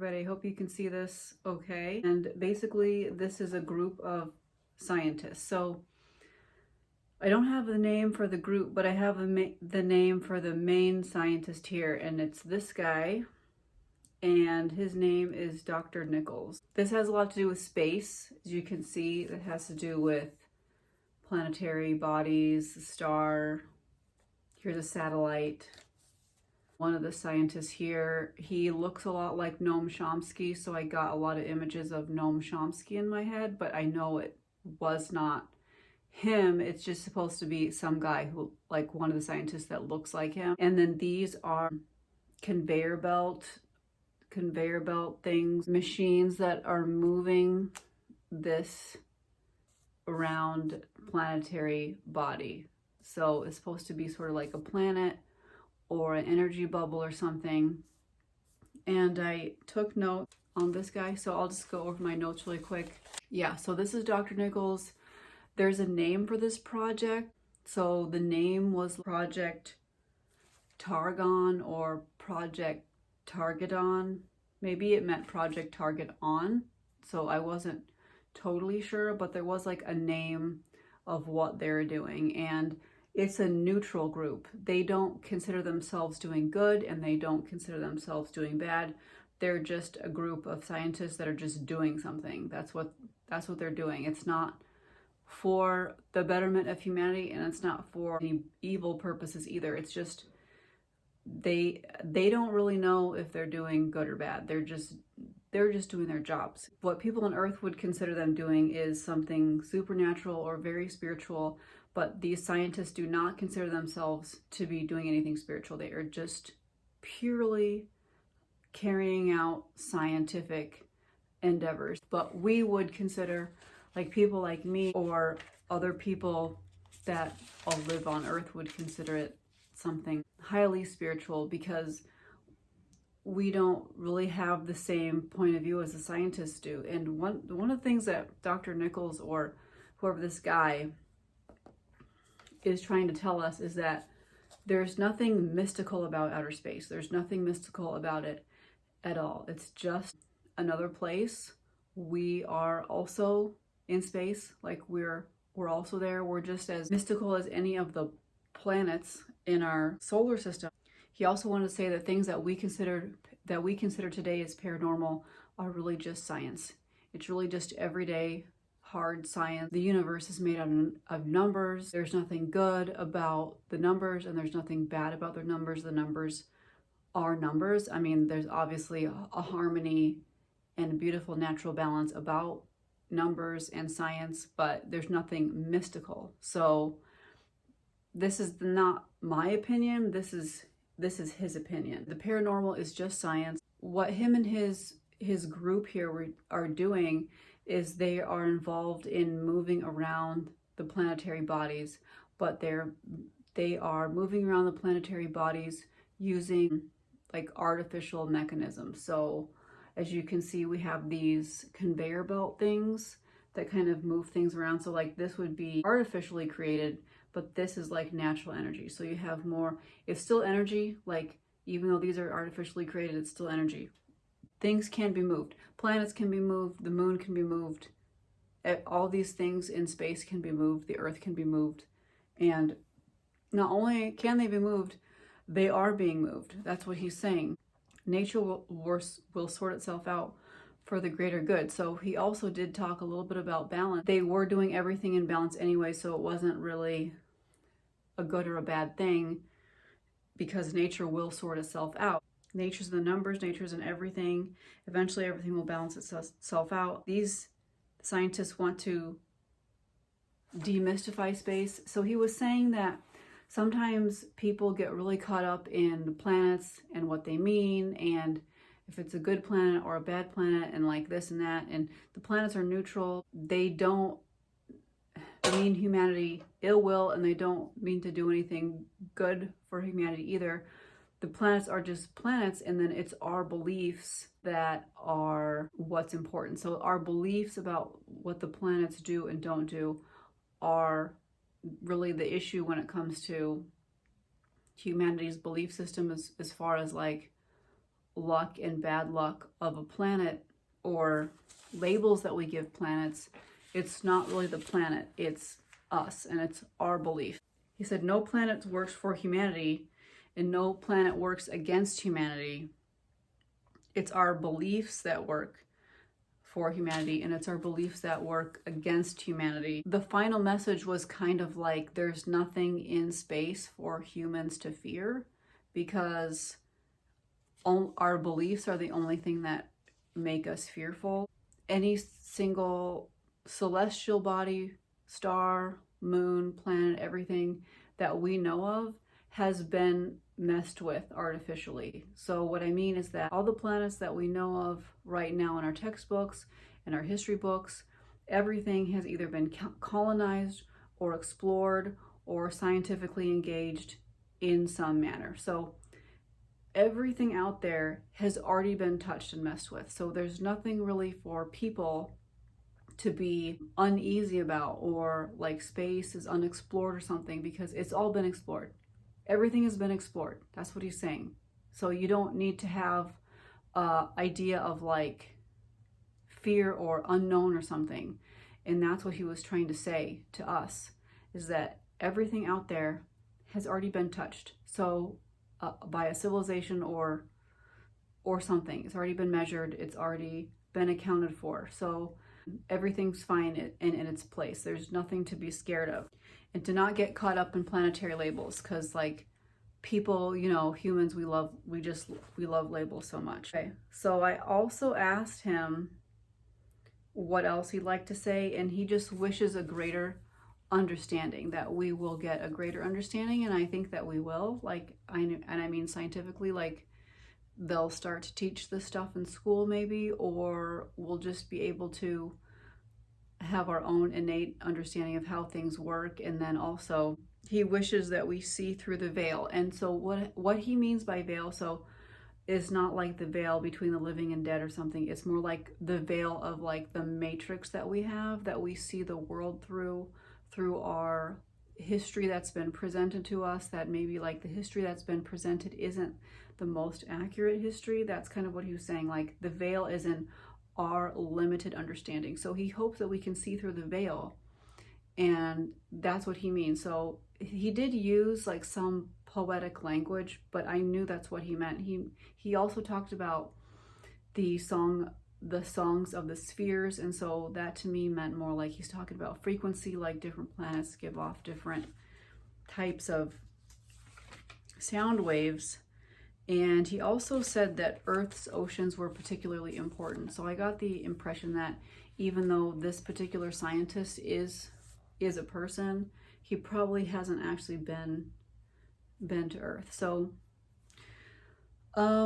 everybody. I hope you can see this okay. And basically, this is a group of scientists. So I don't have the name for the group, but I have the name for the main scientist here, and it's this guy, and his name is Dr. Nichols. This has a lot to do with space. As you can see, it has to do with planetary bodies, the star. Here's a satellite. One of the scientists here, he looks a lot like Noam Chomsky, so I got a lot of images of Noam Chomsky in my head, but I know it was not him. It's just supposed to be some guy who, like one of the scientists that looks like him. And then these are conveyor belt things, machines that are moving this around planetary body. So it's supposed to be sort of like a planet or an energy bubble or something. And I took note on this guy, so I'll just go over my notes really quick. Yeah, so this is Dr. Nichols. There's a name for this project. So the name was Project Targon or Project Targeton. Maybe it meant Project Target On. So I wasn't totally sure, but there was like a name of what they're doing. And it's a neutral group. They don't consider themselves doing good and they don't consider themselves doing bad. They're just a group of scientists that are just doing something. That's what they're doing. It's not for the betterment of humanity, and it's not for any evil purposes either. It's just they don't really know if they're doing good or bad. They're just doing their jobs. What people on Earth would consider them doing is something supernatural or very spiritual, but these scientists do not consider themselves to be doing anything spiritual. They are just purely carrying out scientific endeavors. But we would consider, like people like me or other people that all live on Earth would consider it something highly spiritual, because we don't really have the same point of view as the scientists do. And one of the things that Dr. Nichols or whoever this guy is trying to tell us is that there's nothing mystical about outer space. There's nothing mystical about it at all. It's just another place. We are also in space, like we're also there. We're just as mystical as any of the planets in our solar system. He also wanted to say that things that we consider today as paranormal are really just science. It's really just everyday hard science. The universe is made of numbers. There's nothing good about the numbers and there's nothing bad about the numbers. The numbers are numbers. I mean, there's obviously a harmony and a beautiful natural balance about numbers and science, but there's nothing mystical. So this is not my opinion. This is his opinion. The paranormal is just science. What him and his group here are doing is they are involved in moving around the planetary bodies, but they are moving around the planetary bodies using like artificial mechanisms. So as you can see, we have these conveyor belt things that kind of move things around. So like this would be artificially created, but this is like natural energy. So you have more, it's still energy, like even though these are artificially created, it's still energy. Things can be moved. Planets can be moved, the moon can be moved. All these things in space can be moved, the Earth can be moved. And not only can they be moved, they are being moved. That's what he's saying. Nature will sort itself out for the greater good. So he also did talk a little bit about balance. They were doing everything in balance anyway, so it wasn't really a good or a bad thing, because nature will sort itself out. Nature's in the numbers, nature's in everything. Eventually everything will balance itself out. These scientists want to demystify space. So he was saying that sometimes people get really caught up in the planets and what they mean, and if it's a good planet or a bad planet and like this and that, and the planets are neutral. They don't mean humanity ill will, and they don't mean to do anything good for humanity either. The planets are just planets, and then it's our beliefs that are what's important. So our beliefs about what the planets do and don't do are really the issue when it comes to humanity's belief system, as far as like luck and bad luck of a planet or labels that we give planets, it's not really the planet, it's us, and it's our belief. He said, no planet works for humanity and no planet works against humanity. It's our beliefs that work for humanity, and it's our beliefs that work against humanity. The final message was kind of like, there's nothing in space for humans to fear, because our beliefs are the only thing that make us fearful. Any single celestial body, star, moon, planet, everything that we know of has been messed with artificially. So what I mean is that all the planets that we know of right now in our textbooks and our history books, everything has either been colonized or explored or scientifically engaged in some manner. So everything out there has already been touched and messed with. So there's nothing really for people to be uneasy about, or like space is unexplored or something, because it's all been explored. Everything has been explored. That's what he's saying. So you don't need to have an idea of like fear or unknown or something. And that's what he was trying to say to us, is that everything out there has already been touched. So by a civilization or something, it's already been measured, it's already been accounted for. So everything's fine in its place. There's nothing to be scared of. And to not get caught up in planetary labels, because like people, you know, humans, we love labels so much. Okay, so I also asked him what else he'd like to say, and he just wishes a greater understanding, that we will get a greater understanding, and I think that we will. Like, I mean scientifically, like they'll start to teach this stuff in school maybe, or we'll just be able to have our own innate understanding of how things work. And then also he wishes that we see through the veil. And so what he means by veil, so is not like the veil between the living and dead or something. It's more like the veil of like the matrix that we have, that we see the world through our history that's been presented to us, that maybe like the history that's been presented isn't the most accurate history. That's kind of what he was saying, like the veil is in our limited understanding. So he hopes that we can see through the veil, and that's what he means. So he did use like some poetic language, but I knew that's what he meant. He also talked about the songs of the spheres, and so that to me meant more like he's talking about frequency, like different planets give off different types of sound waves. And he also said that Earth's oceans were particularly important. So I got the impression that even though this particular scientist is a person, he probably hasn't actually been to Earth. So I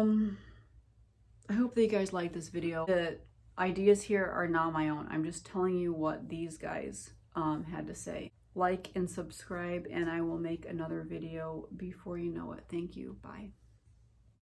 hope that you guys like this video. The ideas here are not my own. I'm just telling you what these guys had to say. Like and subscribe, and I will make another video before you know it. Thank you. Bye.